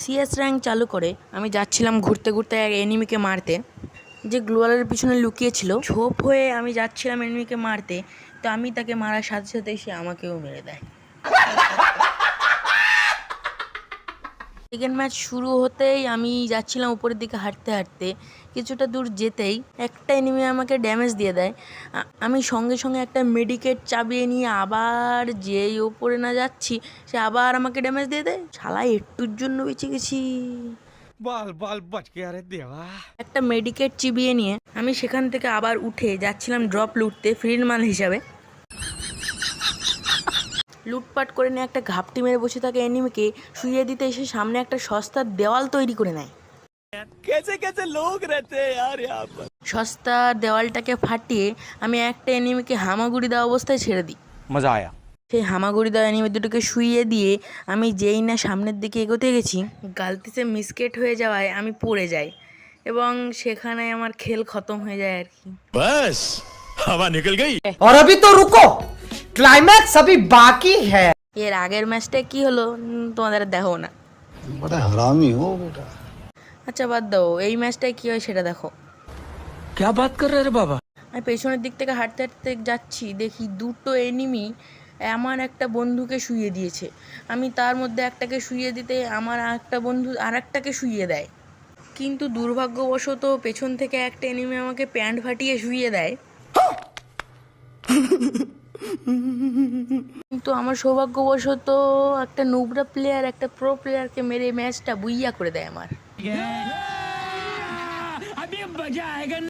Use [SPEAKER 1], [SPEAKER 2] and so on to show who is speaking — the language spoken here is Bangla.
[SPEAKER 1] সিএস র্যাঙ্ক চালু করে আমি যাচ্ছিলাম ঘুরতে ঘুরতে এক এনিমিকে মারতে, যে গ্লোয়ালের পিছনে লুকিয়েছিল। ঝোপ হয়ে আমি যাচ্ছিলাম এনিমিকে মারতে, তো আমি তাকে মারার সাথে সাথেই সে আমাকেও মেরে দেয়। সেকেন্ড ম্যাচ শুরু হতেই আমি যাচ্ছিলাম উপরের দিকে হাঁটতে হাঁটতে, কিছুটা দূর যেতেই একটা এনিমি আমাকে ড্যামেজ দিয়ে দেয়। আমি সঙ্গে সঙ্গে একটা মেডিকেট চাবিয়ে নিয়ে আবার যেই ওপরে না যাচ্ছি, সে আবার আমাকে ড্যামেজ দিয়ে দেয়। শালা একটুর জন্য বেঁচে গেছি।
[SPEAKER 2] বাল বাল बच गया रे देवा।
[SPEAKER 1] একটা মেডিকেট চিবিয়ে নিয়ে আমি সেখান থেকে আবার উঠে যাচ্ছিলাম ড্রপ লুটতে ফ্রির মাল হিসাবে। লুটপাট করে নিয়ে একটা ঘাপটি মেরে বসে থাকে এনিমিকে শুইয়ে দিতে এসে সামনে একটা সস্তার দেওয়াল তৈরি করে নেয়।
[SPEAKER 2] कैसे कैसे लोग रहते हैं यार यहाँ पर।
[SPEAKER 1] সস্তার দেওয়ালটাকে ফাটিয়ে আমি একটা এনিমিকে হামাগুড়ি দেওয়া অবস্থায় ছেড়ে দিই।
[SPEAKER 2] मजा आया।
[SPEAKER 1] সেই হামাগুড়ি দেওয়া এনিমি দুটোকে শুইয়ে দিয়ে আমি যেই না সামনের দিকে এগোতে গেছি, গালতিতে মিসকেট হয়ে যাওয়ায় আমি পড়ে যাই এবং সেখানে আমার খেল খতম হয়ে যায় আর কি।
[SPEAKER 2] बस हवा निकल गई।
[SPEAKER 3] और अभी तो रुको, क्लाइमैक्स अभी बाकी है।
[SPEAKER 1] এর আগের ম্যাচটা কি হলো তোমাদের দেখো না।
[SPEAKER 4] बड़ा हरामी हो बेटा।
[SPEAKER 1] আচ্ছা বাদ দাও, এই ম্যাচটায় কী হয় সেটা দেখো।
[SPEAKER 2] क्या बात कर रहे रे बाबा।
[SPEAKER 1] আমি পেছনের দিক থেকে হাঁটতে হাঁটতে যাচ্ছি, দেখি দুটো এনিমি আমার একটা বন্ধুকে শুইয়ে দিয়েছে। আমি তার মধ্যে একটাকে শুইয়ে দিতে আমার একটা বন্ধু আর একটাকে শুইয়ে দেয়, কিন্তু দুর্ভাগ্যবশত পেছন থেকে একটা এনিমি আমাকে প্যান্ট ফাটিয়ে শুইয়ে দেয়। কিন্তু আমার সৌভাগ্যবশত একটা নুবরা প্লেয়ার একটা প্রো প্লেয়ারকে মেরে ম্যাচটা বুইয়া করে দেয় আমার।